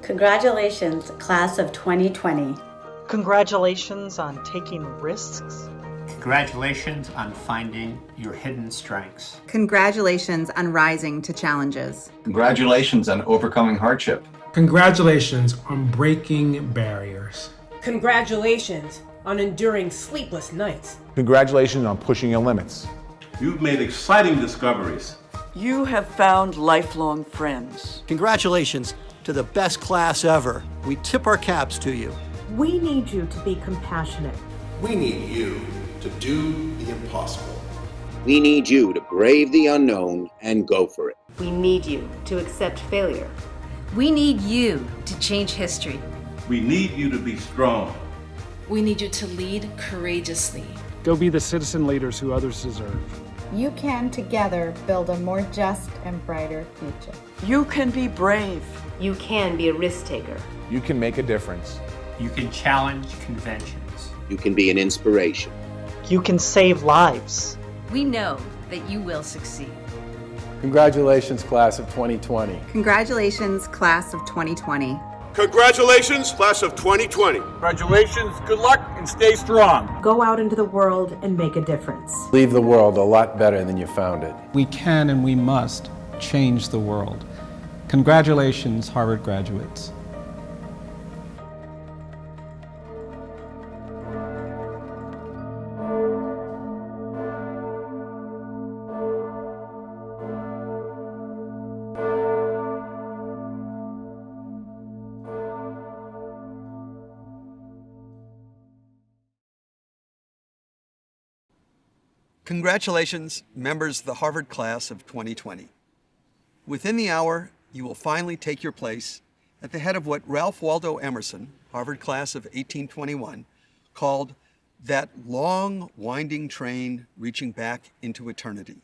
Congratulations, class of 2020. Congratulations on taking risks. Congratulations on finding your hidden strengths. Congratulations on rising to challenges. Congratulations on overcoming hardship. Congratulations on breaking barriers. Congratulations on enduring sleepless nights. Congratulations on pushing your limits. You've made exciting discoveries. You have found lifelong friends. Congratulations to the best class ever. We tip our caps to you. We need you to be compassionate. We need you to do the impossible. We need you to brave the unknown and go for it. We need you to accept failure. We need you to change history. We need you to be strong. We need you to lead courageously. Go be the citizen leaders who others deserve. You can together build a more just and brighter future. You can be brave. You can be a risk taker. You can make a difference. You can challenge conventions. You can be an inspiration. You can save lives. We know that you will succeed. Congratulations, class of 2020. Congratulations, class of 2020. Congratulations, class of 2020. Congratulations, good luck, and stay strong. Go out into the world and make a difference. Leave the world a lot better than you found it. We can and we must change the world. Congratulations, Harvard graduates. Congratulations, members of the Harvard class of 2020. Within the hour, you will finally take your place at the head of what Ralph Waldo Emerson, Harvard class of 1821, called that long, winding train reaching back into eternity.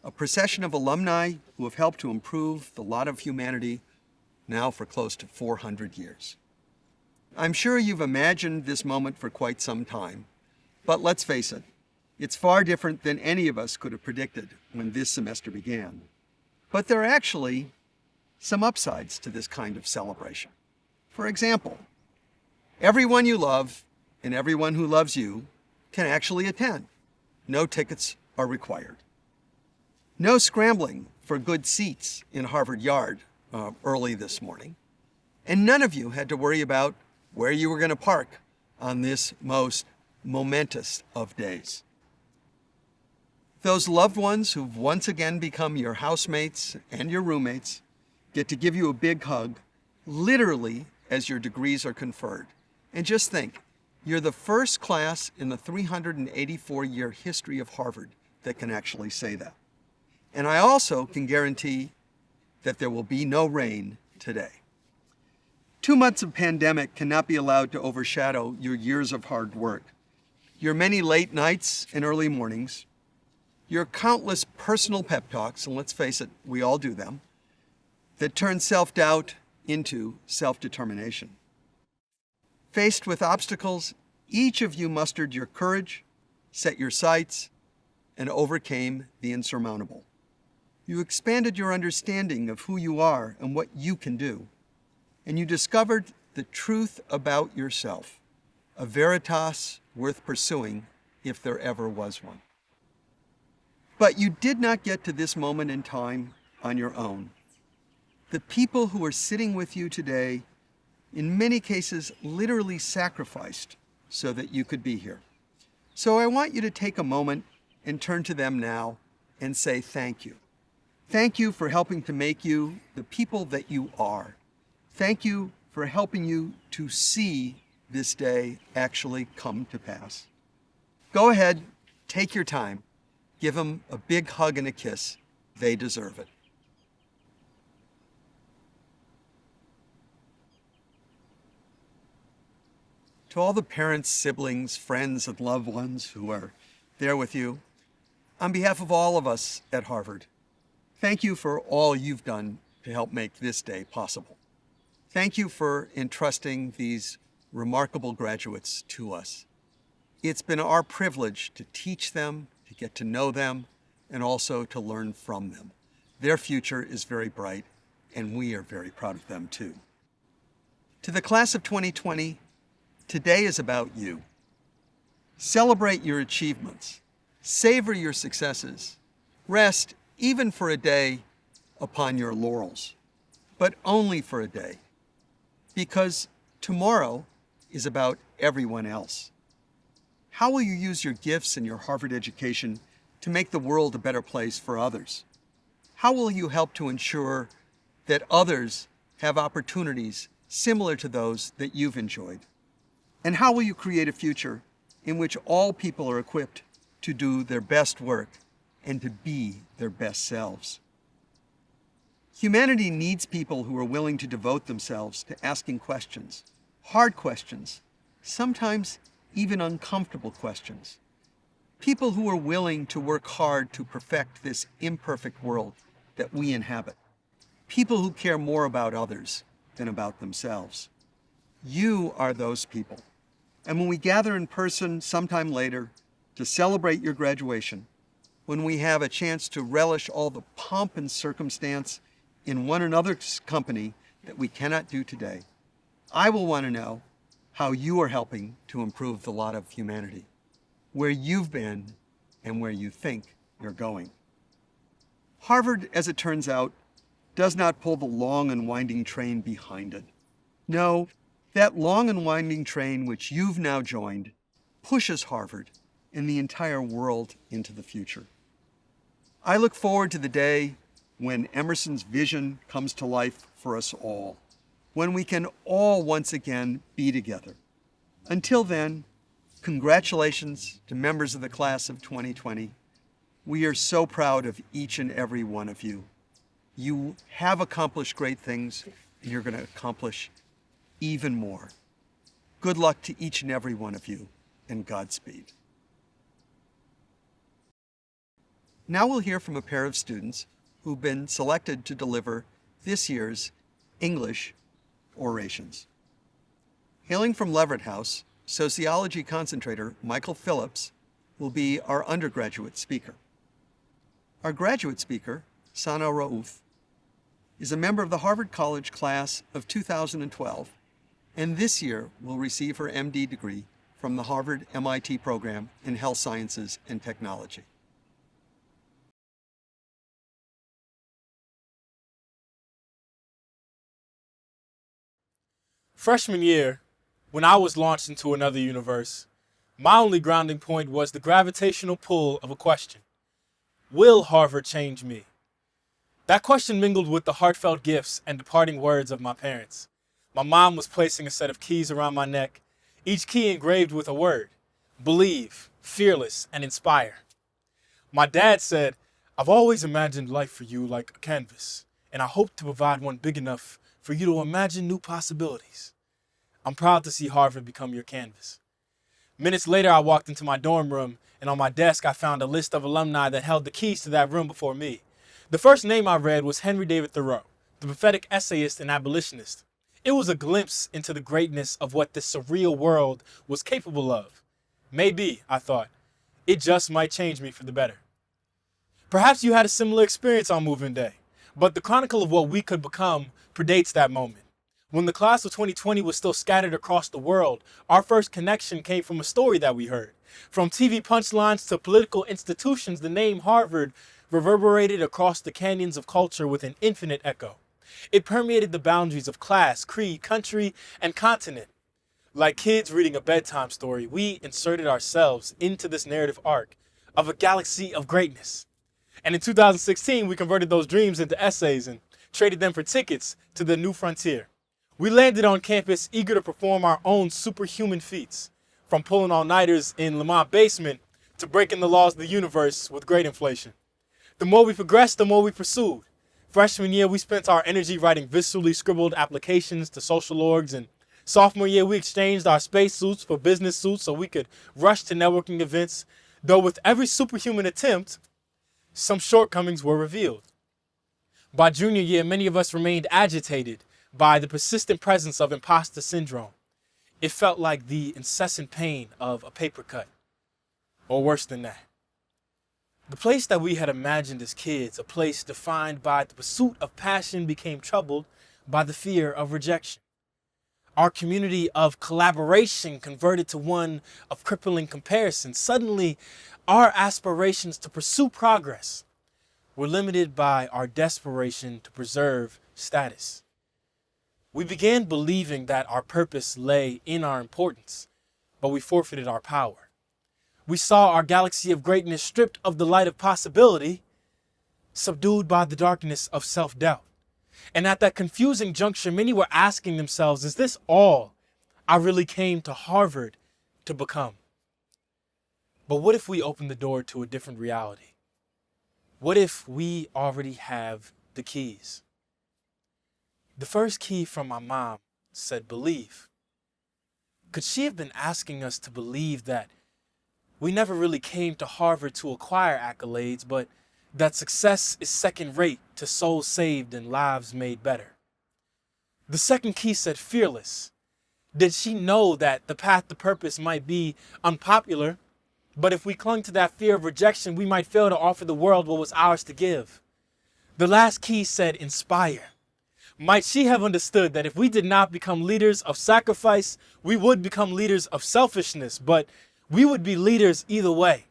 A procession of alumni who have helped to improve the lot of humanity now for close to 400 years. I'm sure you've imagined this moment for quite some time, but let's face it, it's far different than any of us could have predicted when this semester began. But there are actually some upsides to this kind of celebration. For example, everyone you love and everyone who loves you can actually attend. No tickets are required. No scrambling for good seats in Harvard Yard early this morning. And none of you had to worry about where you were going to park on this most momentous of days. Those loved ones who've once again become your housemates and your roommates get to give you a big hug, literally as your degrees are conferred. And just think, you're the first class in the 384-year history of Harvard that can actually say that. And I also can guarantee that there will be no rain today. 2 months of pandemic cannot be allowed to overshadow your years of hard work, your many late nights and early mornings, your countless personal pep talks, and let's face it, we all do them, that turn self-doubt into self-determination. Faced with obstacles, each of you mustered your courage, set your sights, and overcame the insurmountable. You expanded your understanding of who you are and what you can do, and you discovered the truth about yourself, a veritas worth pursuing if there ever was one. But you did not get to this moment in time on your own. The people who are sitting with you today, in many cases, literally sacrificed so that you could be here. So I want you to take a moment and turn to them now and say thank you. Thank you for helping to make you the people that you are. Thank you for helping you to see this day actually come to pass. Go ahead, take your time. Give them a big hug and a kiss. They deserve it. To all the parents, siblings, friends, and loved ones who are there with you, on behalf of all of us at Harvard, thank you for all you've done to help make this day possible. Thank you for entrusting these remarkable graduates to us. It's been our privilege to teach them, to get to know them, and also to learn from them. Their future is very bright, and we are very proud of them too. To the class of 2020, today is about you. Celebrate your achievements. Savor your successes. Rest, even for a day, upon your laurels. But only for a day. Because tomorrow is about everyone else. How will you use your gifts and your Harvard education to make the world a better place for others? How will you help to ensure that others have opportunities similar to those that you've enjoyed? And how will you create a future in which all people are equipped to do their best work and to be their best selves? Humanity needs people who are willing to devote themselves to asking questions, hard questions, sometimes even uncomfortable questions. People who are willing to work hard to perfect this imperfect world that we inhabit. People who care more about others than about themselves. You are those people. And when we gather in person sometime later to celebrate your graduation, when we have a chance to relish all the pomp and circumstance in one another's company that we cannot do today, I will want to know how you are helping to improve the lot of humanity, where you've been and where you think you're going. Harvard, as it turns out, does not pull the long and winding train behind it. No, that long and winding train which you've now joined pushes Harvard and the entire world into the future. I look forward to the day when Emerson's vision comes to life for us all, when we can all once again be together. Until then, congratulations to members of the class of 2020. We are so proud of each and every one of you. You have accomplished great things, and you're going to accomplish even more. Good luck to each and every one of you, and Godspeed. Now we'll hear from a pair of students who've been selected to deliver this year's English orations. Hailing from Leverett House, sociology concentrator Michael Phillips will be our undergraduate speaker. Our graduate speaker, Sana Raouf, is a member of the Harvard College class of 2012, and this year will receive her MD degree from the Harvard-MIT program in Health Sciences and Technology. Freshman year, when I was launched into another universe, my only grounding point was the gravitational pull of a question. Will Harvard change me? That question mingled with the heartfelt gifts and departing words of my parents. My mom was placing a set of keys around my neck, each key engraved with a word: believe, fearless, and inspire. My dad said, I've always imagined life for you like a canvas, and I hope to provide one big enough for you to imagine new possibilities. I'm proud to see Harvard become your canvas. Minutes later, I walked into my dorm room, and on my desk, I found a list of alumni that held the keys to that room before me. The first name I read was Henry David Thoreau, the prophetic essayist and abolitionist. It was a glimpse into the greatness of what this surreal world was capable of. Maybe, I thought, it just might change me for the better. Perhaps you had a similar experience on moving day, but the chronicle of what we could become predates that moment. When the class of 2020 was still scattered across the world, our first connection came from a story that we heard. From TV punchlines to political institutions, the name Harvard reverberated across the canyons of culture with an infinite echo. It permeated the boundaries of class, creed, country, and continent. Like kids reading a bedtime story, we inserted ourselves into this narrative arc of a galaxy of greatness. And in 2016, we converted those dreams into essays and traded them for tickets to the new frontier. We landed on campus eager to perform our own superhuman feats, from pulling all-nighters in Lamont basement to breaking the laws of the universe with grade inflation. The more we progressed, the more we pursued. Freshman year, we spent our energy writing viscerally scribbled applications to social orgs, and sophomore year, we exchanged our spacesuits for business suits so we could rush to networking events, though with every superhuman attempt, some shortcomings were revealed. By junior year, many of us remained agitated by the persistent presence of imposter syndrome. It felt like the incessant pain of a paper cut, or worse than that. The place that we had imagined as kids, a place defined by the pursuit of passion, became troubled by the fear of rejection. Our community of collaboration converted to one of crippling comparison. Suddenly, our aspirations to pursue progress were limited by our desperation to preserve status. We began believing that our purpose lay in our importance, but we forfeited our power. We saw our galaxy of greatness stripped of the light of possibility, subdued by the darkness of self-doubt. And at that confusing juncture, many were asking themselves, is this all I really came to Harvard to become? But what if we open the door to a different reality? What if we already have the keys? The first key from my mom said believe. Could she have been asking us to believe that we never really came to Harvard to acquire accolades, but that success is second rate to souls saved and lives made better? The second key said fearless. Did she know that the path to purpose might be unpopular, but if we clung to that fear of rejection, we might fail to offer the world what was ours to give? The last key said inspire. Might she have understood that if we did not become leaders of sacrifice, we would become leaders of selfishness, but we would be leaders either way?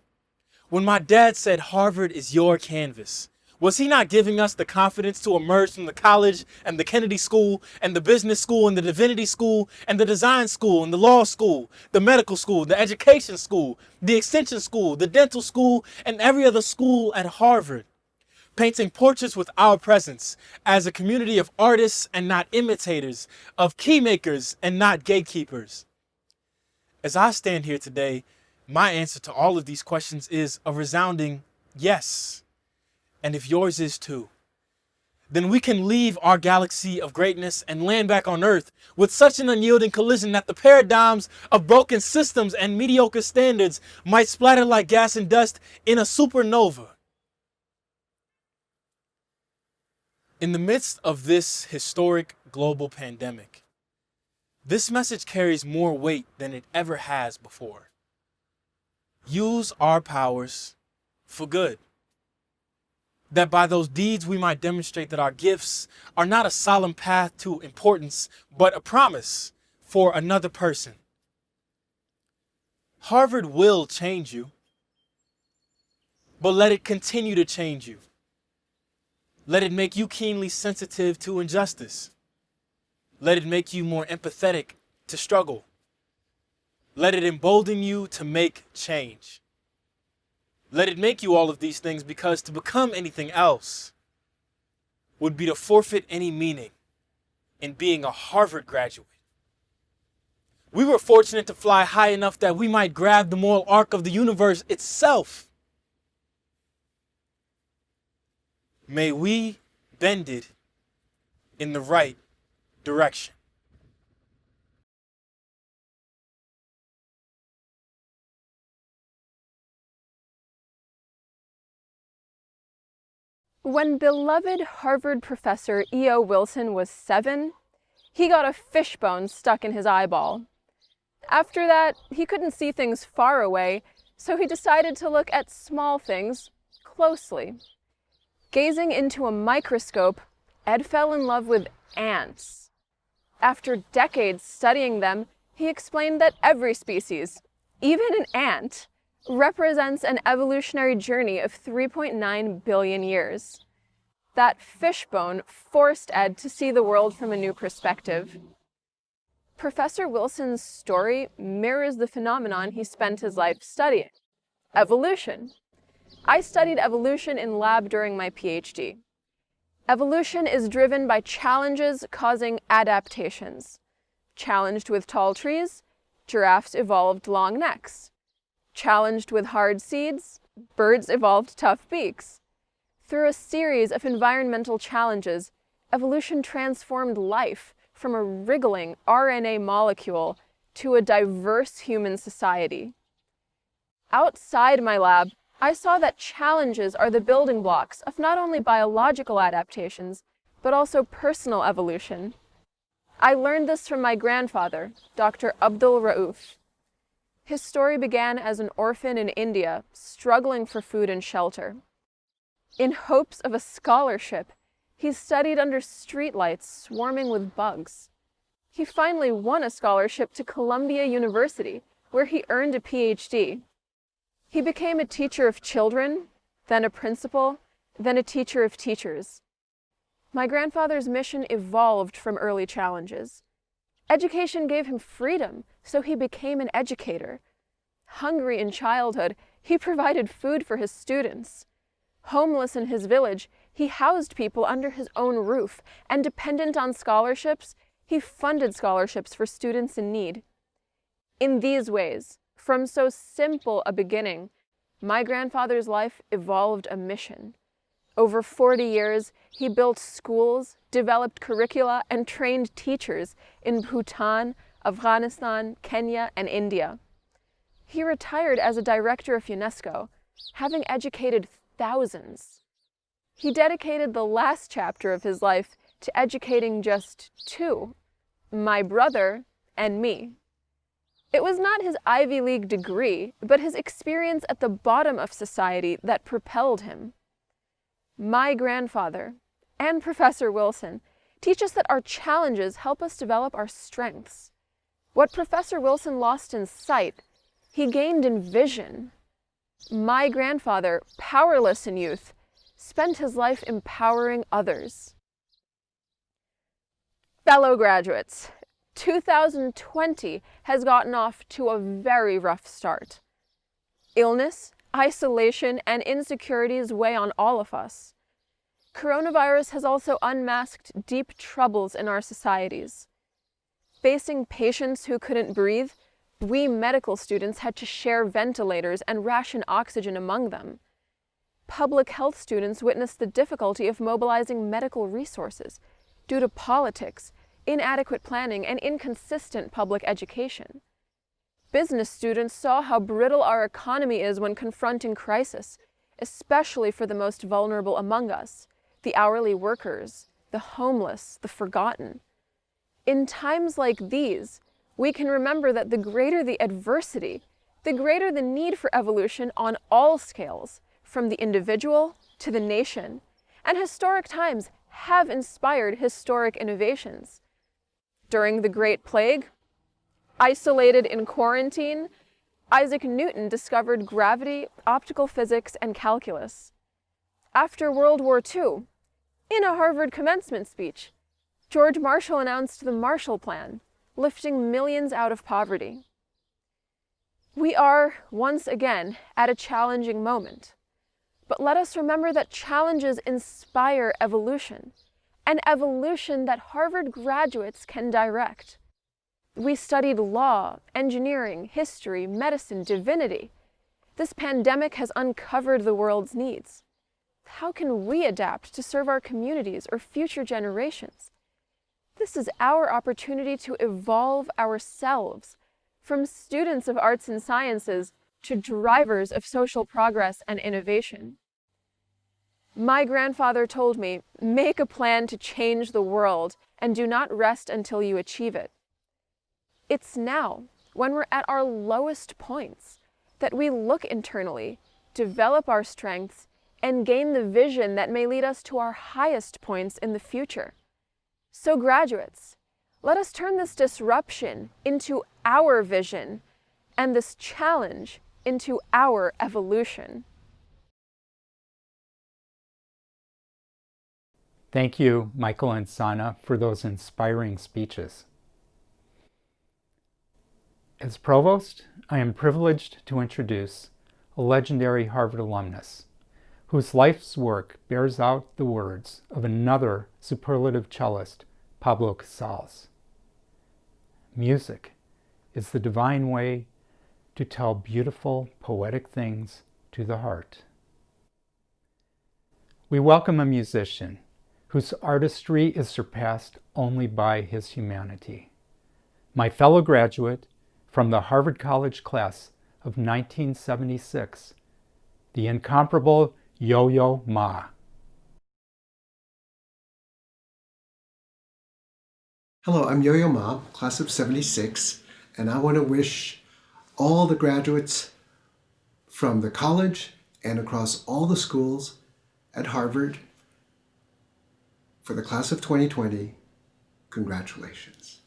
When my dad said Harvard is your canvas, was he not giving us the confidence to emerge from the college and the Kennedy School and the business school and the divinity school and the design school and the law school, the medical school, the education school, the extension school, the dental school, and every other school at Harvard, painting portraits with our presence as a community of artists and not imitators, of key makers and not gatekeepers? As I stand here today, my answer to all of these questions is a resounding yes. And if yours is too, then we can leave our galaxy of greatness and land back on Earth with such an unyielding collision that the paradigms of broken systems and mediocre standards might splatter like gas and dust in a supernova. In the midst of this historic global pandemic, this message carries more weight than it ever has before. Use our powers for good. That by those deeds we might demonstrate that our gifts are not a solemn path to importance, but a promise for another person. Harvard will change you, but let it continue to change you. Let it make you keenly sensitive to injustice. Let it make you more empathetic to struggle. Let it embolden you to make change. Let it make you all of these things, because to become anything else would be to forfeit any meaning in being a Harvard graduate. We were fortunate to fly high enough that we might grab the moral arc of the universe itself. May we bend it in the right direction. When beloved Harvard professor E.O. Wilson was 7, he got a fishbone stuck in his eyeball. After that, he couldn't see things far away, so he decided to look at small things closely. Gazing into a microscope, Ed fell in love with ants. After decades studying them, he explained that every species, even an ant, represents an evolutionary journey of 3.9 billion years. That fishbone forced Ed to see the world from a new perspective. Professor Wilson's story mirrors the phenomenon he spent his life studying: evolution. I studied evolution in lab during my PhD. Evolution is driven by challenges causing adaptations. Challenged with tall trees, giraffes evolved long necks. Challenged with hard seeds, birds evolved tough beaks. Through a series of environmental challenges, evolution transformed life from a wriggling RNA molecule to a diverse human society. Outside my lab, I saw that challenges are the building blocks of not only biological adaptations, but also personal evolution. I learned this from my grandfather, Dr. Abdul Rauf. His story began as an orphan in India, struggling for food and shelter. In hopes of a scholarship, he studied under streetlights swarming with bugs. He finally won a scholarship to Columbia University, where he earned a PhD. He became a teacher of children, then a principal, then a teacher of teachers. My grandfather's mission evolved from early challenges. Education gave him freedom, so he became an educator. Hungry in childhood, he provided food for his students. Homeless in his village, he housed people under his own roof, and dependent on scholarships, he funded scholarships for students in need. In these ways, from so simple a beginning, my grandfather's life evolved a mission. Over 40 years, he built schools, developed curricula, and trained teachers in Bhutan, Afghanistan, Kenya, and India. He retired as a director of UNESCO, having educated thousands. He dedicated the last chapter of his life to educating just two, my brother and me. It was not his Ivy League degree, but his experience at the bottom of society that propelled him. My grandfather and Professor Wilson teach us that our challenges help us develop our strengths. What Professor Wilson lost in sight, he gained in vision. My grandfather, powerless in youth, spent his life empowering others. Fellow graduates, 2020 has gotten off to a very rough start. Illness, isolation, and insecurities weigh on all of us. Coronavirus has also unmasked deep troubles in our societies. Facing patients who couldn't breathe, we medical students had to share ventilators and ration oxygen among them. Public health students witnessed the difficulty of mobilizing medical resources due to politics, inadequate planning, and inconsistent public education. Business students saw how brittle our economy is when confronting crisis, especially for the most vulnerable among us, the hourly workers, the homeless, the forgotten. In times like these, we can remember that the greater the adversity, the greater the need for evolution on all scales, from the individual to the nation, and historic times have inspired historic innovations. During the Great Plague, isolated in quarantine, Isaac Newton discovered gravity, optical physics, and calculus. After World War II, in a Harvard commencement speech, George Marshall announced the Marshall Plan, lifting millions out of poverty. We are, once again, at a challenging moment. But let us remember that challenges inspire evolution, an evolution that Harvard graduates can direct. We studied law, engineering, history, medicine, divinity. This pandemic has uncovered the world's needs. How can we adapt to serve our communities or future generations? This is our opportunity to evolve ourselves, from students of arts and sciences to drivers of social progress and innovation. My grandfather told me, make a plan to change the world and do not rest until you achieve it. It's now, when we're at our lowest points, that we look internally, develop our strengths, and gain the vision that may lead us to our highest points in the future. So graduates, let us turn this disruption into our vision and this challenge into our evolution. Thank you, Michael and Sana, for those inspiring speeches. As Provost, I am privileged to introduce a legendary Harvard alumnus whose life's work bears out the words of another superlative cellist, Pablo Casals. Music is the divine way to tell beautiful, poetic things to the heart. We welcome a musician whose artistry is surpassed only by his humanity. My fellow graduate from the Harvard College class of 1976, the incomparable Yo-Yo Ma. Hello, I'm Yo-Yo Ma, class of 76, and I want to wish all the graduates from the college and across all the schools at Harvard for the class of 2020, congratulations.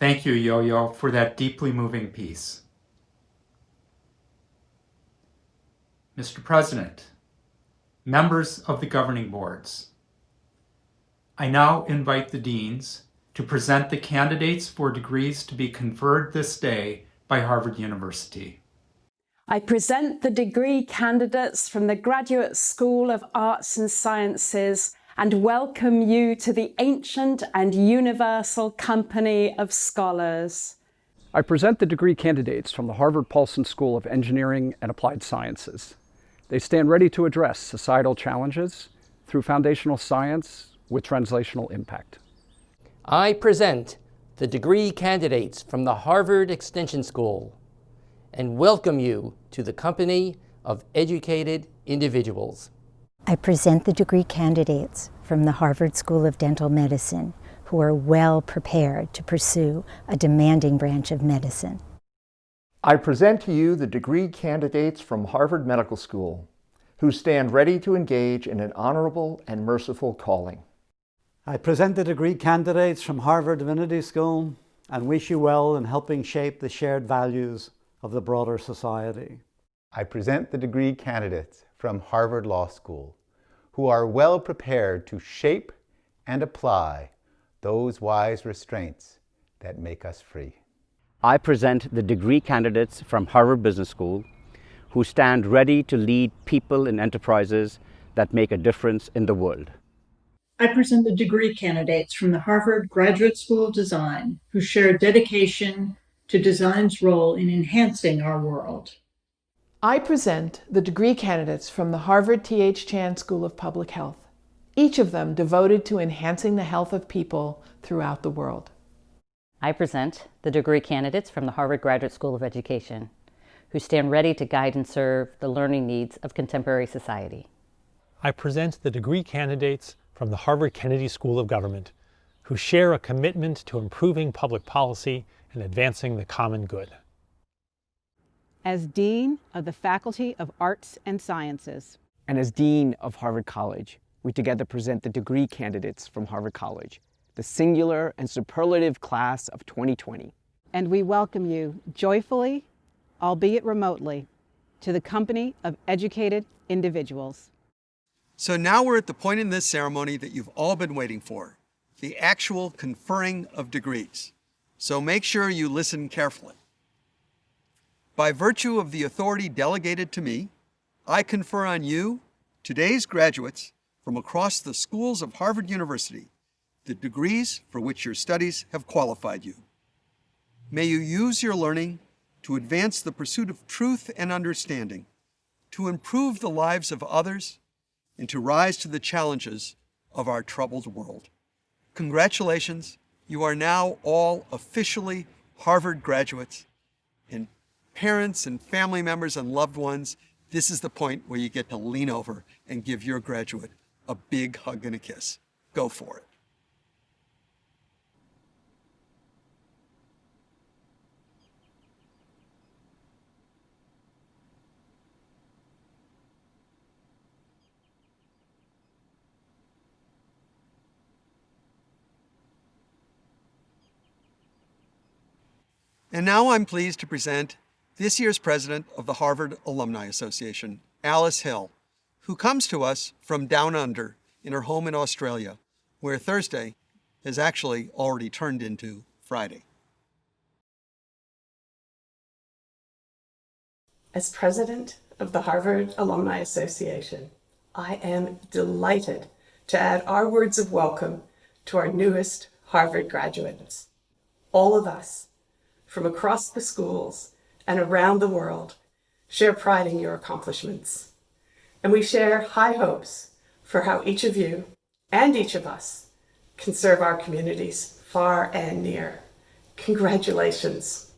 Thank you, Yo-Yo, for that deeply moving piece. Mr. President, members of the governing boards, I now invite the deans to present the candidates for degrees to be conferred this day by Harvard University. I present the degree candidates from the Graduate School of Arts and Sciences and welcome you to the ancient and universal company of scholars. I present the degree candidates from the Harvard Paulson School of Engineering and Applied Sciences. They stand ready to address societal challenges through foundational science with translational impact. I present the degree candidates from the Harvard Extension School and welcome you to the company of educated individuals. I present the degree candidates from the Harvard School of Dental Medicine who are well prepared to pursue a demanding branch of medicine. I present to you the degree candidates from Harvard Medical School who stand ready to engage in an honorable and merciful calling. I present the degree candidates from Harvard Divinity School and wish you well in helping shape the shared values of the broader society. I present the degree candidates from Harvard Law School who are well prepared to shape and apply those wise restraints that make us free. I present the degree candidates from Harvard Business School who stand ready to lead people in enterprises that make a difference in the world. I present the degree candidates from the Harvard Graduate School of Design who share dedication to design's role in enhancing our world. I present the degree candidates from the Harvard T.H. Chan School of Public Health, each of them devoted to enhancing the health of people throughout the world. I present the degree candidates from the Harvard Graduate School of Education, who stand ready to guide and serve the learning needs of contemporary society. I present the degree candidates from the Harvard Kennedy School of Government, who share a commitment to improving public policy and advancing the common good. As Dean of the Faculty of Arts and Sciences, and as Dean of Harvard College, we together present the degree candidates from Harvard College, the singular and superlative class of 2020. And we welcome you joyfully, albeit remotely, to the company of educated individuals. So now we're at the point in this ceremony that you've all been waiting for, the actual conferring of degrees. So make sure you listen carefully. By virtue of the authority delegated to me, I confer on you, today's graduates from across the schools of Harvard University, the degrees for which your studies have qualified you. May you use your learning to advance the pursuit of truth and understanding, to improve the lives of others, and to rise to the challenges of our troubled world. Congratulations, you are now all officially Harvard graduates, and parents and family members and loved ones, this is the point where you get to lean over and give your graduate a big hug and a kiss. Go for it. And now I'm pleased to present this year's president of the Harvard Alumni Association, Alice Hill, who comes to us from down under in her home in Australia, where Thursday has actually already turned into Friday. As president of the Harvard Alumni Association, I am delighted to add our words of welcome to our newest Harvard graduates. All of us, from across the schools and around the world, share pride in your accomplishments. And we share high hopes for how each of you and each of us can serve our communities far and near. Congratulations.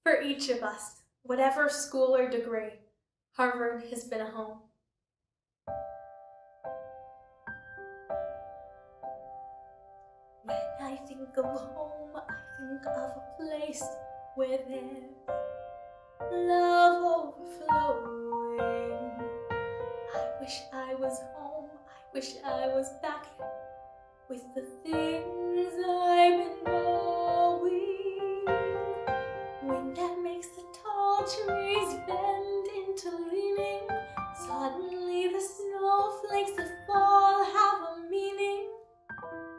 For each of us, whatever school or degree, Harvard has been a home. When I think of home, I think of a place where there's love overflowing. I wish I was home, I wish I was back with the things I've been growing. Wind that makes the tall trees bend into leaning. Suddenly the snowflakes that fall have a meaning,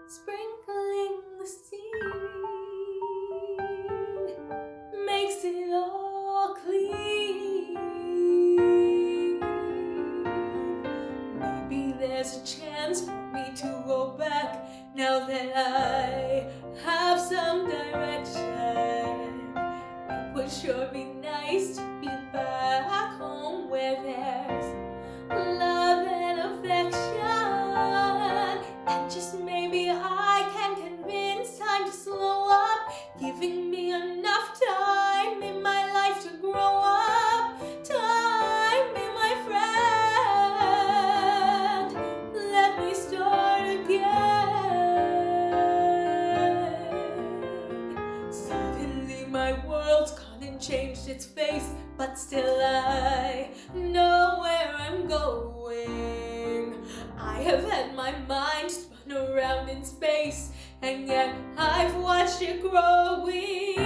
sprinkling the scene makes it all clean. Maybe there's a chance for me to go back now that I have some direction. It would sure be nice to be back home where there's love and affection. And just maybe I can convince time to slow up, giving me enough time in my life to grow up. Time, be my friend. Let me start again. Suddenly my world's gone and changed its face, but still I know where I'm going. I have had my mind spun around in space, and yet I've watched it growing.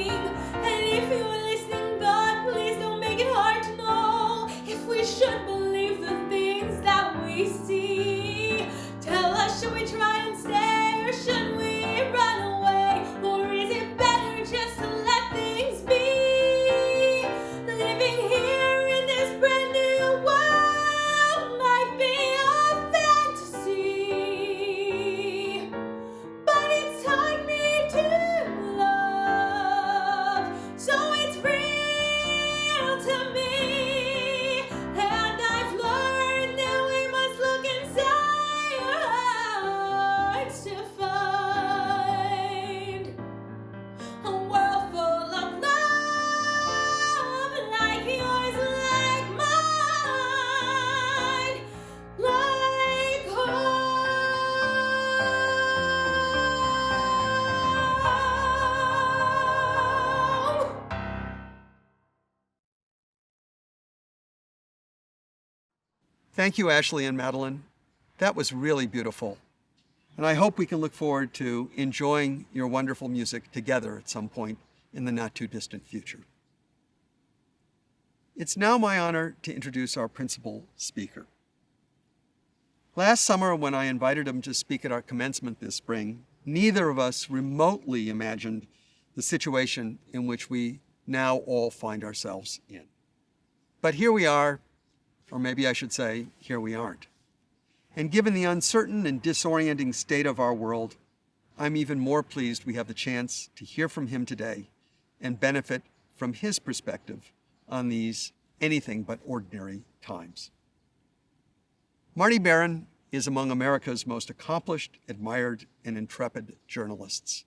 And if you're listening, God, please don't make it hard to know if we should believe the things that we see. Tell us, should we try and stay, or should we run away? Or is it better just to let things be? Living here in this brand new world might be a fantasy, but it's taught me to love. Thank you, Ashley and Madeline. That was really beautiful. And I hope we can look forward to enjoying your wonderful music together at some point in the not too distant future. It's now my honor to introduce our principal speaker. Last summer, when I invited him to speak at our commencement this spring, neither of us remotely imagined the situation in which we now all find ourselves in. But here we are, or maybe I should say, here we aren't. And given the uncertain and disorienting state of our world, I'm even more pleased we have the chance to hear from him today and benefit from his perspective on these anything but ordinary times. Marty Baron is among America's most accomplished, admired, and intrepid journalists.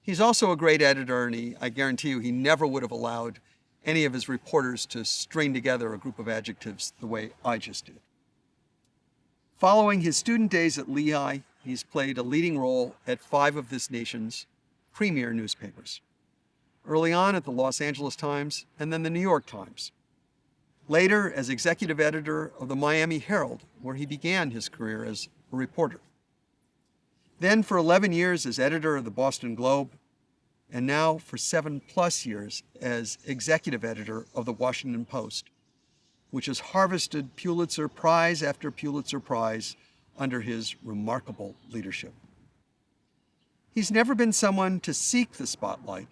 He's also a great editor, and I guarantee you he never would have allowed any of his reporters to string together a group of adjectives the way I just did. Following his student days at Lehigh, he's played a leading role at 5 of this nation's premier newspapers. Early on at the Los Angeles Times and then the New York Times. Later as executive editor of the Miami Herald, where he began his career as a reporter. Then for 11 years as editor of the Boston Globe, and now for 7+ years as executive editor of the Washington Post, which has harvested Pulitzer Prize after Pulitzer Prize under his remarkable leadership. He's never been someone to seek the spotlight,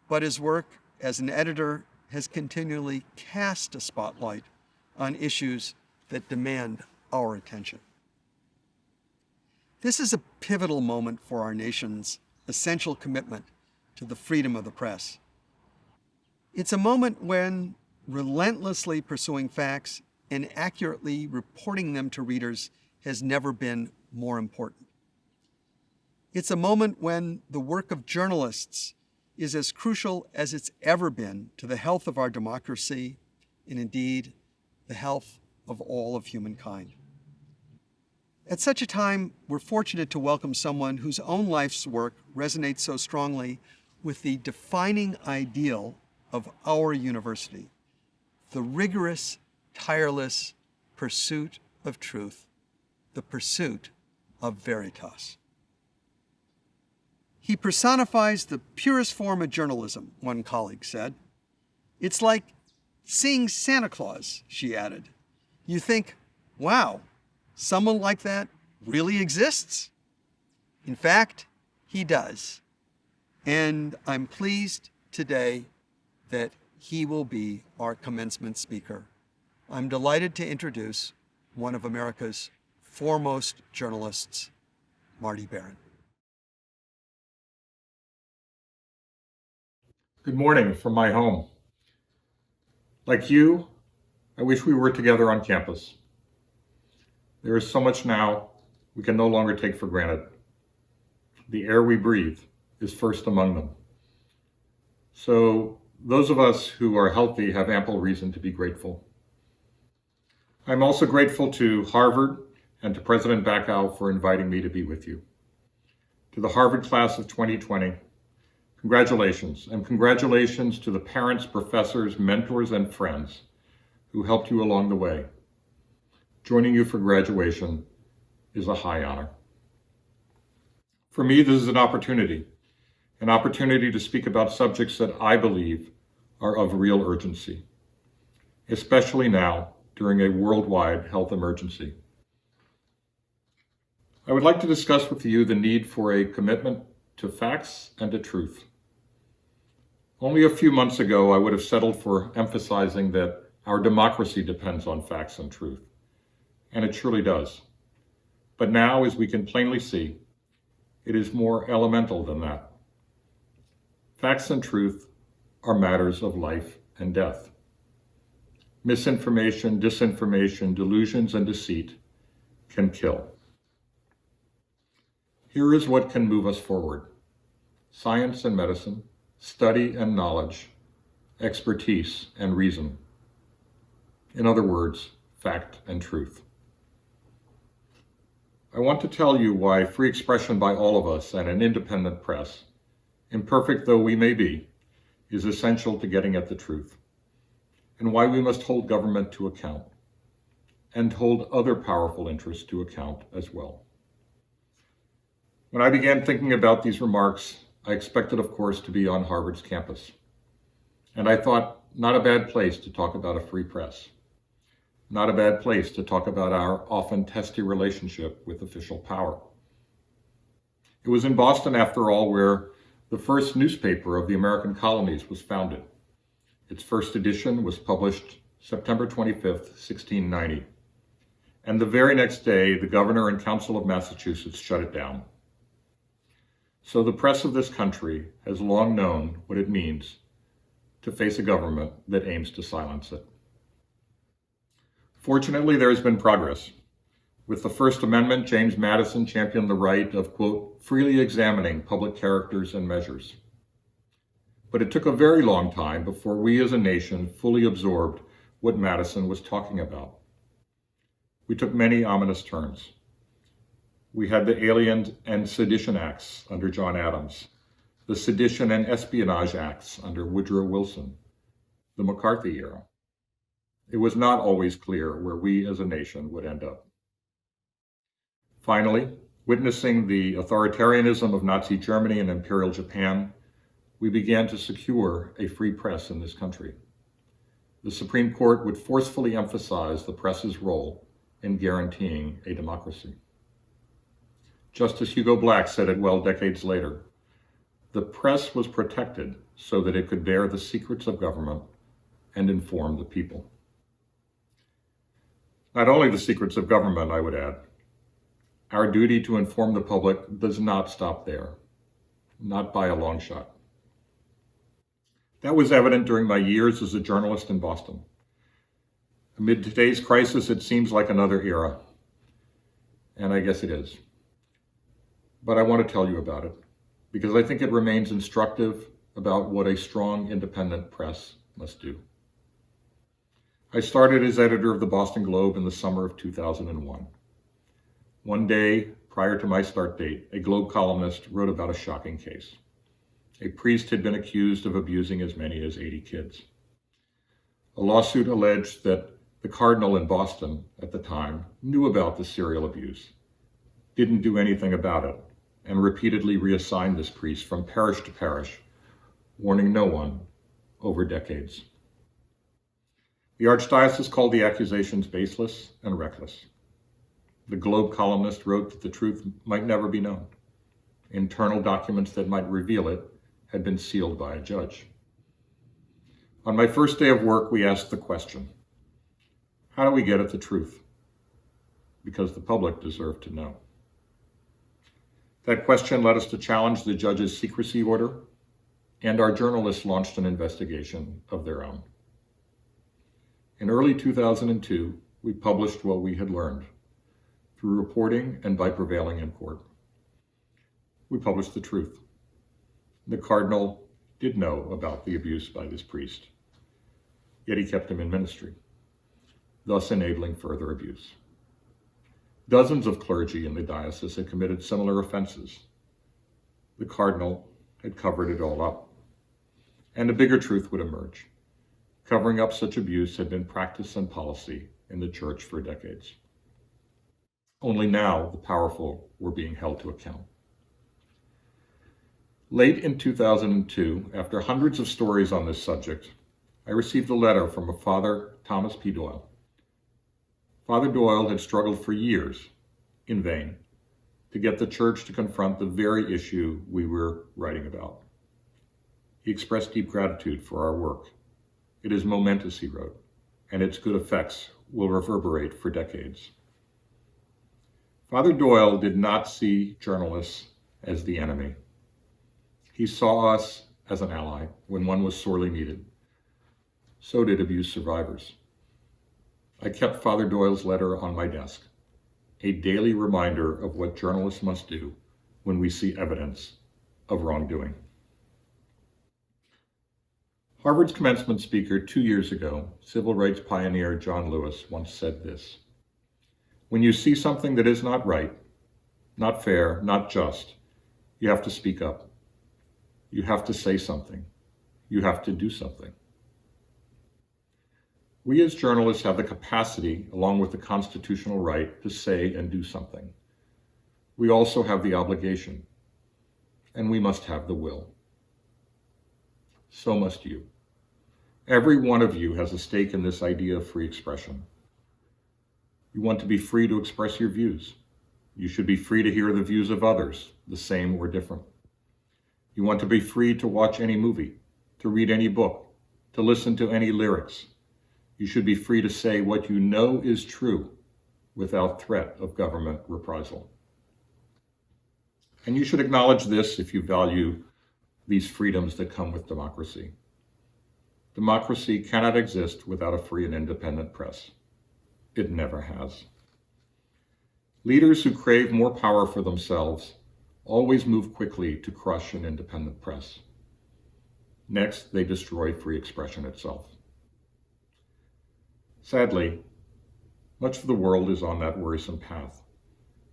but his work as an editor has continually cast a spotlight on issues that demand our attention. This is a pivotal moment for our nation's essential commitment to the freedom of the press. It's a moment when relentlessly pursuing facts and accurately reporting them to readers has never been more important. It's a moment when the work of journalists is as crucial as it's ever been to the health of our democracy and indeed the health of all of humankind. At such a time, we're fortunate to welcome someone whose own life's work resonates so strongly with the defining ideal of our university, the rigorous, tireless pursuit of truth, the pursuit of veritas. He personifies the purest form of journalism, one colleague said. It's like seeing Santa Claus, she added. You think, wow, someone like that really exists? In fact, he does. And I'm pleased today that he will be our commencement speaker. I'm delighted to introduce one of America's foremost journalists, Marty Baron. Good morning from my home. Like you, I wish we were together on campus. There is so much now we can no longer take for granted. The air we breathe is first among them. So those of us who are healthy have ample reason to be grateful. I'm also grateful to Harvard and to President Bacow for inviting me to be with you. To the Harvard class of 2020, congratulations, and congratulations to the parents, professors, mentors, and friends who helped you along the way. Joining you for graduation is a high honor. For me, this is an opportunity to speak about subjects that I believe are of real urgency, especially now during a worldwide health emergency. I would like to discuss with you the need for a commitment to facts and to truth. Only a few months ago, I would have settled for emphasizing that our democracy depends on facts and truth, and it surely does. But now, as we can plainly see, it is more elemental than that. Facts and truth are matters of life and death. Misinformation, disinformation, delusions, and deceit can kill. Here is what can move us forward: science and medicine, study and knowledge, expertise and reason. In other words, fact and truth. I want to tell you why free expression by all of us and an independent press, imperfect though we may be, is essential to getting at the truth, and why we must hold government to account, and hold other powerful interests to account as well. When I began thinking about these remarks, I expected, of course, to be on Harvard's campus. And I thought, not a bad place to talk about a free press. Not a bad place to talk about our often testy relationship with official power. It was in Boston, after all, where the first newspaper of the American colonies was founded. Its first edition was published September 25th, 1690. And the very next day, the governor and council of Massachusetts shut it down. So the press of this country has long known what it means to face a government that aims to silence it. Fortunately, there has been progress. With the First Amendment, James Madison championed the right of, quote, freely examining public characters and measures. But it took a very long time before we as a nation fully absorbed what Madison was talking about. We took many ominous turns. We had the Alien and Sedition Acts under John Adams, the Sedition and Espionage Acts under Woodrow Wilson, the McCarthy era. It was not always clear where we as a nation would end up. Finally, witnessing the authoritarianism of Nazi Germany and Imperial Japan, we began to secure a free press in this country. The Supreme Court would forcefully emphasize the press's role in guaranteeing a democracy. Justice Hugo Black said it well decades later. The press was protected so that it could bear the secrets of government and inform the people. Not only the secrets of government, I would add. Our duty to inform the public does not stop there, not by a long shot. That was evident during my years as a journalist in Boston. Amid today's crisis, it seems like another era, and I guess it is. But I want to tell you about it, because I think it remains instructive about what a strong, independent press must do. I started as editor of the Boston Globe in the summer of 2001. One day, prior to my start date, a Globe columnist wrote about a shocking case. A priest had been accused of abusing as many as 80 kids. A lawsuit alleged that the cardinal in Boston at the time knew about the serial abuse, didn't do anything about it, and repeatedly reassigned this priest from parish to parish, warning no one over decades. The Archdiocese called the accusations baseless and reckless. The Globe columnist wrote that the truth might never be known. Internal documents that might reveal it had been sealed by a judge. On my first day of work, we asked the question, how do we get at the truth? Because the public deserved to know. That question led us to challenge the judge's secrecy order, and our journalists launched an investigation of their own. In early 2002, we published what we had learned through reporting and by prevailing in court. We published the truth. The cardinal did know about the abuse by this priest, yet he kept him in ministry, thus enabling further abuse. Dozens of clergy in the diocese had committed similar offenses. The cardinal had covered it all up, and a bigger truth would emerge. Covering up such abuse had been practice and policy in the church for decades. Only now the powerful were being held to account. Late in 2002, after hundreds of stories on this subject, I received a letter from a Father Thomas P. Doyle. Father Doyle had struggled for years, in vain, to get the church to confront the very issue we were writing about. He expressed deep gratitude for our work. It is momentous, he wrote, and its good effects will reverberate for decades. Father Doyle did not see journalists as the enemy. He saw us as an ally when one was sorely needed. So did abuse survivors. I kept Father Doyle's letter on my desk, a daily reminder of what journalists must do when we see evidence of wrongdoing. Harvard's commencement speaker 2 years ago, civil rights pioneer John Lewis, once said this: "When you see something that is not right, not fair, not just, you have to speak up. You have to say something. You have to do something." We as journalists have the capacity, along with the constitutional right, to say and do something. We also have the obligation, and we must have the will. So must you. Every one of you has a stake in this idea of free expression. You want to be free to express your views. You should be free to hear the views of others, the same or different. You want to be free to watch any movie, to read any book, to listen to any lyrics. You should be free to say what you know is true without threat of government reprisal. And you should acknowledge this if you value these freedoms that come with democracy. Democracy cannot exist without a free and independent press. It never has. Leaders who crave more power for themselves always move quickly to crush an independent press. Next, they destroy free expression itself. Sadly, much of the world is on that worrisome path,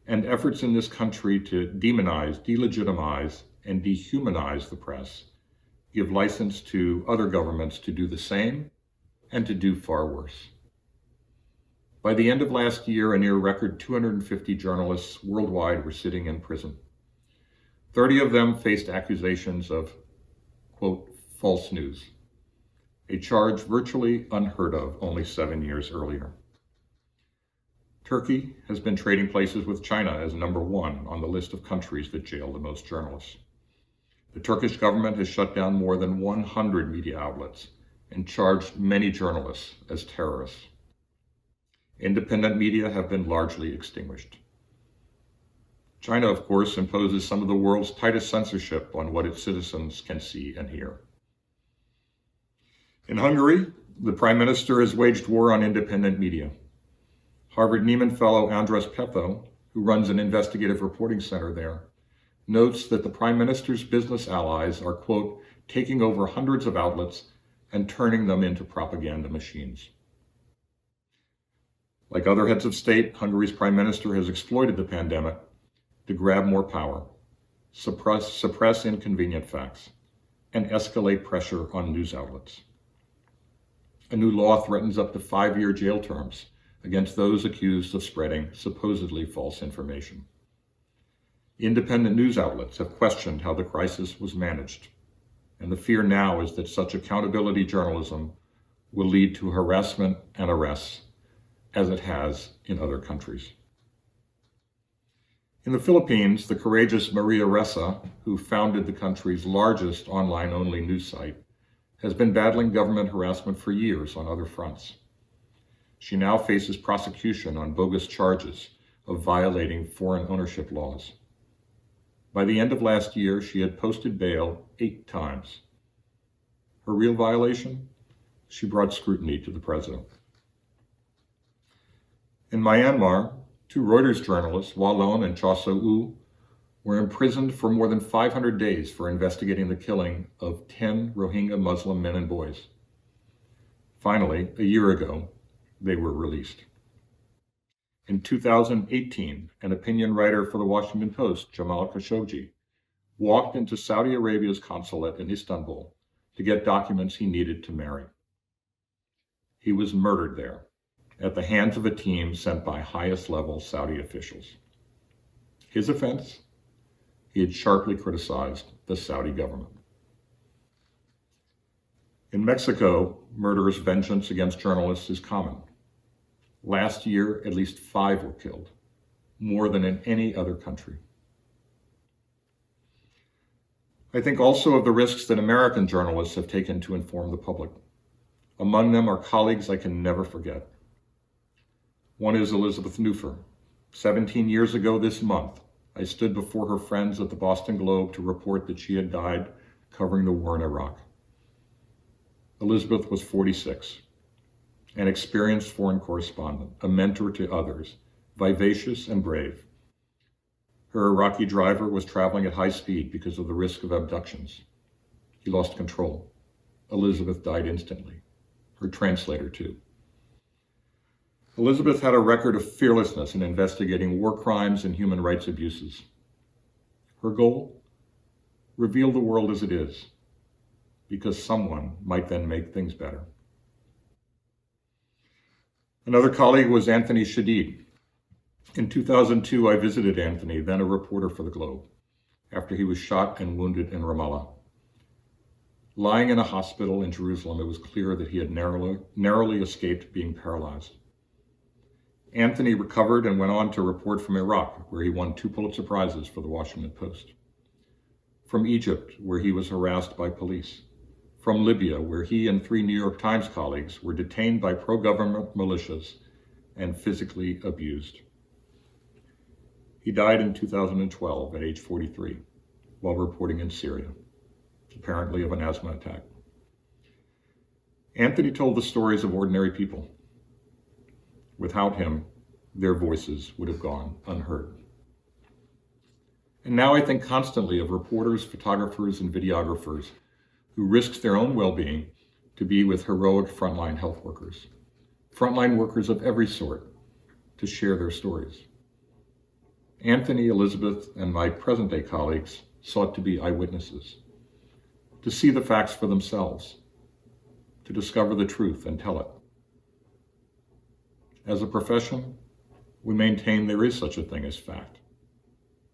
and efforts in this country to demonize, delegitimize, and dehumanize the press give license to other governments to do the same and to do far worse. By the end of last year, a near record 250 journalists worldwide were sitting in prison. 30 of them faced accusations of, quote, false news, a charge virtually unheard of only 7 years earlier. Turkey has been trading places with China as number one on the list of countries that jail the most journalists. The Turkish government has shut down more than 100 media outlets and charged many journalists as terrorists. Independent media have been largely extinguished. China, of course, imposes some of the world's tightest censorship on what its citizens can see and hear. In Hungary, the Prime Minister has waged war on independent media. Harvard Nieman Fellow Andras Petho, who runs an investigative reporting center there, notes that the Prime Minister's business allies are, quote, taking over hundreds of outlets and turning them into propaganda machines. Like other heads of state, Hungary's Prime Minister has exploited the pandemic to grab more power, suppress inconvenient facts, and escalate pressure on news outlets. A new law threatens up to 5-year jail terms against those accused of spreading supposedly false information. Independent news outlets have questioned how the crisis was managed, and the fear now is that such accountability journalism will lead to harassment and arrests, as it has in other countries. In the Philippines, the courageous Maria Ressa, who founded the country's largest online-only news site, has been battling government harassment for years on other fronts. She now faces prosecution on bogus charges of violating foreign ownership laws. By the end of last year, she had posted bail 8 times. Her real violation? She brought scrutiny to the president. In Myanmar, 2 Reuters journalists, Walon and Chaw So-u, were imprisoned for more than 500 days for investigating the killing of 10 Rohingya Muslim men and boys. Finally, a year ago, they were released. In 2018, an opinion writer for the Washington Post, Jamal Khashoggi, walked into Saudi Arabia's consulate in Istanbul to get documents he needed to marry. He was murdered there at the hands of a team sent by highest-level Saudi officials. His offense? He had sharply criticized the Saudi government. In Mexico, murderous vengeance against journalists is common. Last year, at least 5 were killed, more than in any other country. I think also of the risks that American journalists have taken to inform the public. Among them are colleagues I can never forget. One is Elizabeth Neufer. 17 years ago this month, I stood before her friends at the Boston Globe to report that she had died covering the war in Iraq. Elizabeth was 46, an experienced foreign correspondent, a mentor to others, vivacious and brave. Her Iraqi driver was traveling at high speed because of the risk of abductions. He lost control. Elizabeth died instantly. Her translator, too. Elizabeth had a record of fearlessness in investigating war crimes and human rights abuses. Her goal? Reveal the world as it is, because someone might then make things better. Another colleague was Anthony Shadid. In 2002, I visited Anthony, then a reporter for the Globe, after he was shot and wounded in Ramallah. Lying in a hospital in Jerusalem, it was clear that he had narrowly escaped being paralyzed. Anthony recovered and went on to report from Iraq, where he won 2 Pulitzer Prizes for the Washington Post. From Egypt, where he was harassed by police. From Libya, where he and 3 New York Times colleagues were detained by pro-government militias and physically abused. He died in 2012 at age 43 while reporting in Syria, apparently of an asthma attack. Anthony told the stories of ordinary people. Without him, their voices would have gone unheard. And now I think constantly of reporters, photographers, and videographers who risked their own well-being to be with heroic frontline health workers, frontline workers of every sort, to share their stories. Anthony, Elizabeth, and my present-day colleagues sought to be eyewitnesses, to see the facts for themselves, to discover the truth and tell it. As a profession, we maintain there is such a thing as fact.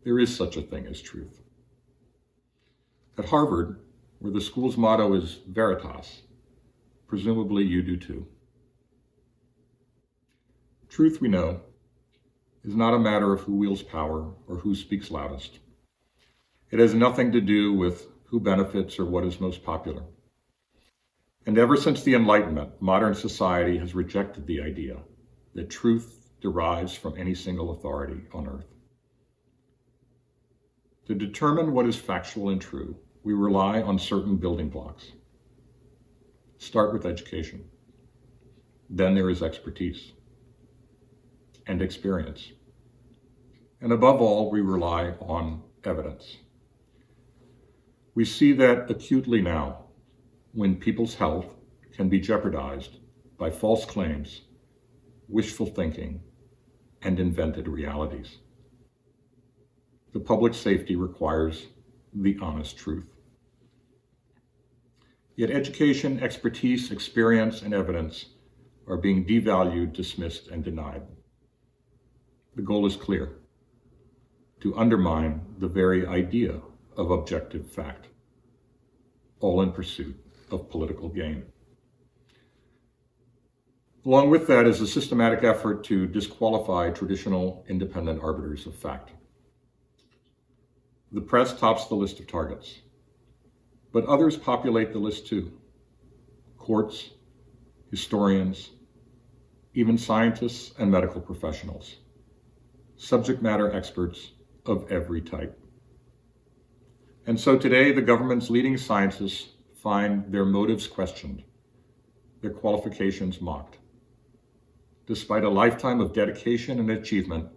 There is such a thing as truth. At Harvard, where the school's motto is Veritas, presumably you do too. Truth, we know, is not a matter of who wields power or who speaks loudest. It has nothing to do with who benefits or what is most popular. And ever since the Enlightenment, modern society has rejected the idea that truth derives from any single authority on earth. To determine what is factual and true, we rely on certain building blocks. Start with education. Then there is expertise and experience. And above all, we rely on evidence. We see that acutely now, when people's health can be jeopardized by false claims, wishful thinking, and invented realities. The public safety requires the honest truth. Yet education, expertise, experience, and evidence are being devalued, dismissed, and denied. The goal is clear: to undermine the very idea of objective fact, all in pursuit of political gain. Along with that is a systematic effort to disqualify traditional independent arbiters of fact. The press tops the list of targets, but others populate the list too. Courts, historians, even scientists and medical professionals, subject matter experts of every type. And so today, the government's leading scientists find their motives questioned, their qualifications mocked, despite a lifetime of dedication and achievement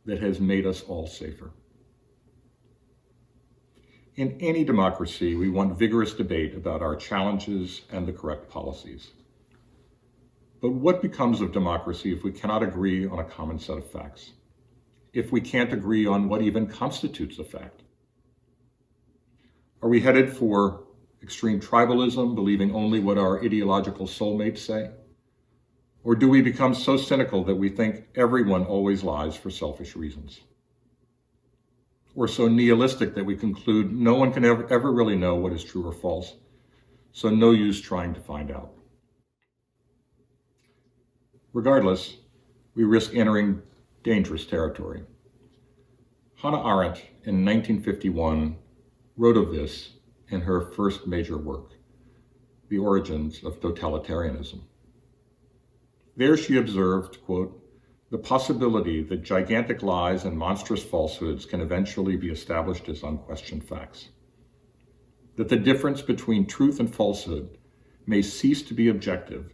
that has made us all safer. In any democracy, we want vigorous debate about our challenges and the correct policies. But what becomes of democracy if we cannot agree on a common set of facts? If we can't agree on what even constitutes a fact? Are we headed for extreme tribalism, believing only what our ideological soulmates say? Or do we become so cynical that we think everyone always lies for selfish reasons? Or so nihilistic that we conclude no one can ever really know what is true or false, so no use trying to find out. Regardless, we risk entering dangerous territory. Hannah Arendt in 1951 wrote of this in her first major work, The Origins of Totalitarianism. There she observed, quote, the possibility that gigantic lies and monstrous falsehoods can eventually be established as unquestioned facts. That the difference between truth and falsehood may cease to be objective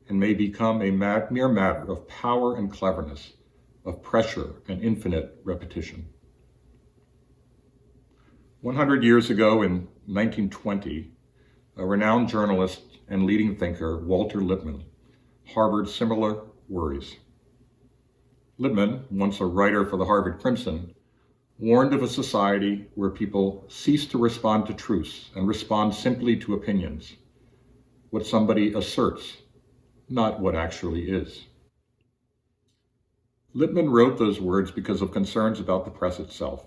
and may become a mere matter of power and cleverness, of pressure and infinite repetition. 100 years ago in 1920, a renowned journalist and leading thinker, Walter Lippmann, harbored similar worries. Lippmann, once a writer for the Harvard Crimson, warned of a society where people cease to respond to truths and respond simply to opinions, what somebody asserts, not what actually is. Lippmann wrote those words because of concerns about the press itself.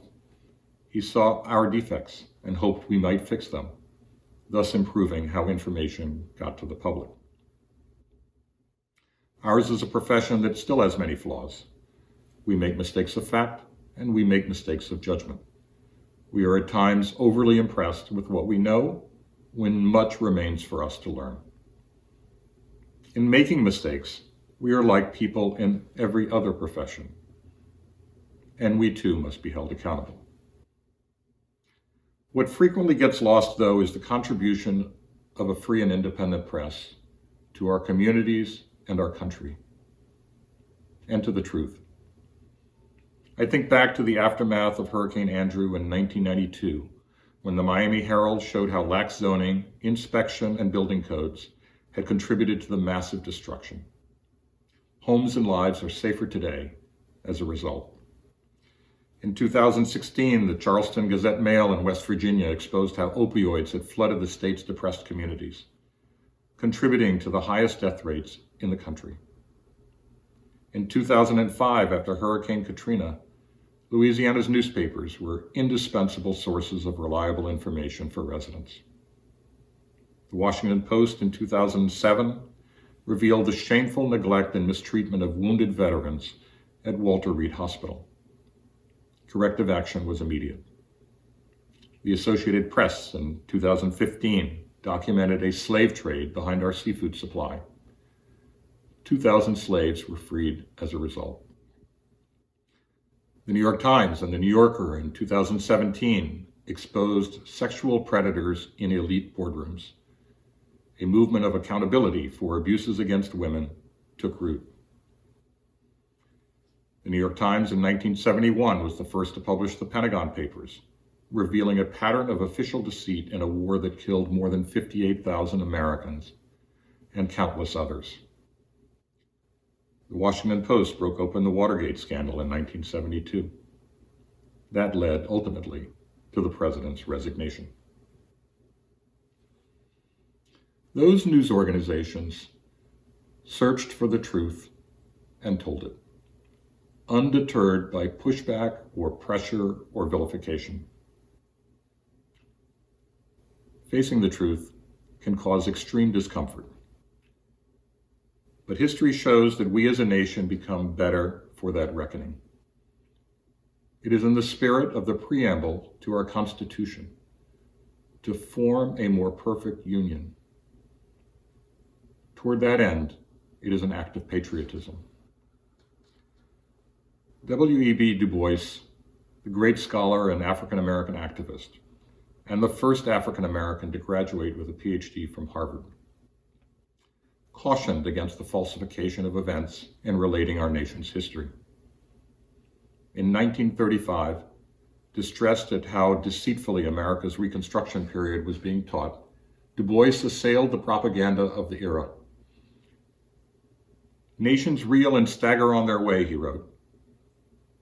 He saw our defects and hoped we might fix them, thus improving how information got to the public. Ours is a profession that still has many flaws. We make mistakes of fact, and we make mistakes of judgment. We are at times overly impressed with what we know, when much remains for us to learn. In making mistakes, we are like people in every other profession, and we too must be held accountable. What frequently gets lost, though, is the contribution of a free and independent press to our communities and our country, and to the truth. I think back to the aftermath of Hurricane Andrew in 1992, when the Miami Herald showed how lax zoning, inspection, and building codes had contributed to the massive destruction. Homes and lives are safer today as a result. In 2016, the Charleston Gazette-Mail in West Virginia exposed how opioids had flooded the state's depressed communities, contributing to the highest death rates in the country. In 2005, after Hurricane Katrina, Louisiana's newspapers were indispensable sources of reliable information for residents. The Washington Post in 2007 revealed the shameful neglect and mistreatment of wounded veterans at Walter Reed Hospital. Corrective action was immediate. The Associated Press in 2015 documented a slave trade behind our seafood supply. 2,000 slaves were freed as a result. The New York Times and the New Yorker in 2017 exposed sexual predators in elite boardrooms. A movement of accountability for abuses against women took root. The New York Times in 1971 was the first to publish the Pentagon Papers, revealing a pattern of official deceit in a war that killed more than 58,000 Americans and countless others. The Washington Post broke open the Watergate scandal in 1972. That led, ultimately, to the president's resignation. Those news organizations searched for the truth and told it, undeterred by pushback or pressure or vilification. Facing the truth can cause extreme discomfort. But history shows that we as a nation become better for that reckoning. It is in the spirit of the preamble to our Constitution to form a more perfect union. Toward that end, it is an act of patriotism. W.E.B. Du Bois, the great scholar and African-American activist, and the first African-American to graduate with a PhD from Harvard, cautioned against the falsification of events in relating our nation's history. In 1935, distressed at how deceitfully America's Reconstruction period was being taught, Du Bois assailed the propaganda of the era. Nations reel and stagger on their way, he wrote.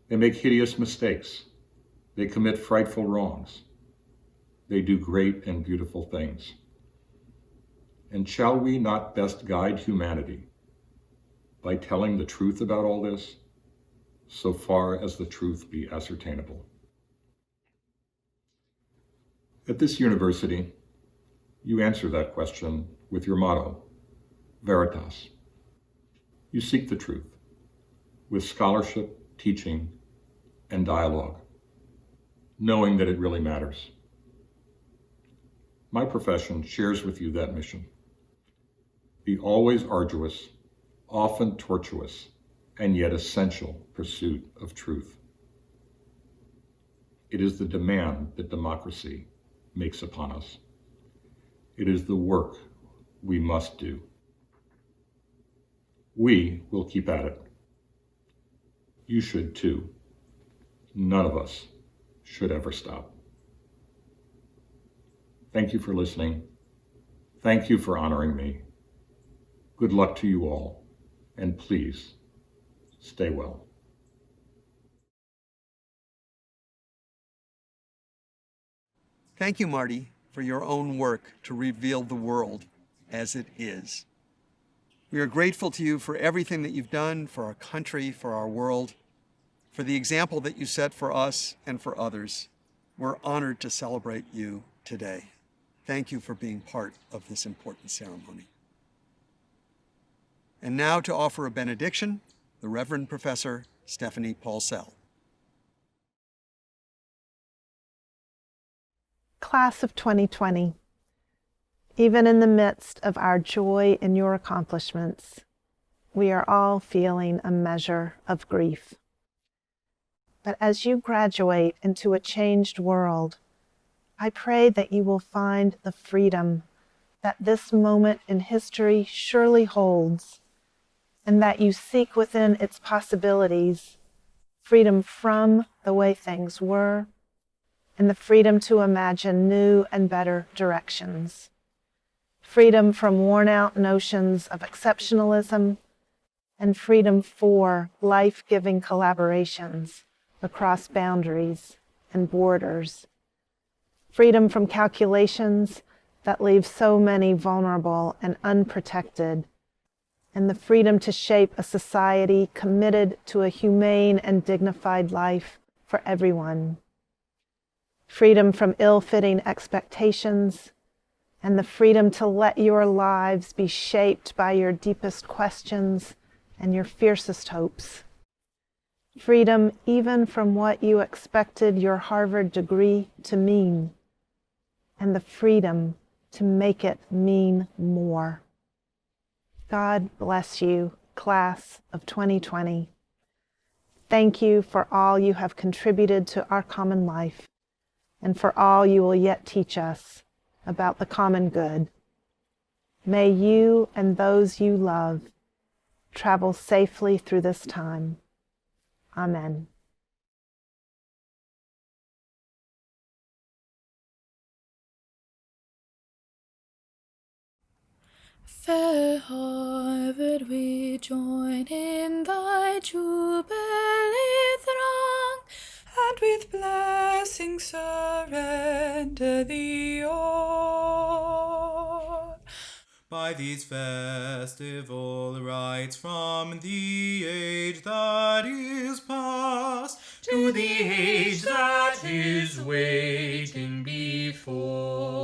They make hideous mistakes. They commit frightful wrongs. They do great and beautiful things. And shall we not best guide humanity by telling the truth about all this, so far as the truth be ascertainable? At this university, you answer that question with your motto, Veritas. You seek the truth with scholarship, teaching, and dialogue, knowing that it really matters. My profession shares with you that mission. The always arduous, often tortuous, and yet essential pursuit of truth. It is the demand that democracy makes upon us. It is the work we must do. We will keep at it. You should too. None of us should ever stop. Thank you for listening. Thank you for honoring me. Good luck to you all, and please, stay well. Thank you, Marty, for your own work to reveal the world as it is. We are grateful to you for everything that you've done for our country, for our world, for the example that you set for us and for others. We're honored to celebrate you today. Thank you for being part of this important ceremony. And now to offer a benediction, the Reverend Professor Stephanie Paulsell. Class of 2020, even in the midst of our joy in your accomplishments, we are all feeling a measure of grief. But as you graduate into a changed world, I pray that you will find the freedom that this moment in history surely holds, and that you seek within its possibilities freedom from the way things were, and the freedom to imagine new and better directions. Freedom from worn-out notions of exceptionalism, and freedom for life-giving collaborations across boundaries and borders. Freedom from calculations that leave so many vulnerable and unprotected, and the freedom to shape a society committed to a humane and dignified life for everyone. Freedom from ill-fitting expectations, and the freedom to let your lives be shaped by your deepest questions and your fiercest hopes. Freedom even from what you expected your Harvard degree to mean, and the freedom to make it mean more. God bless you, class of 2020. Thank you for all you have contributed to our common life, and for all you will yet teach us about the common good. May you and those you love travel safely through this time. Amen. Fair Harvard, we join in thy jubilee throng, and with blessing surrender thee all. By these festival rites from the age that is past to the age that is waiting before,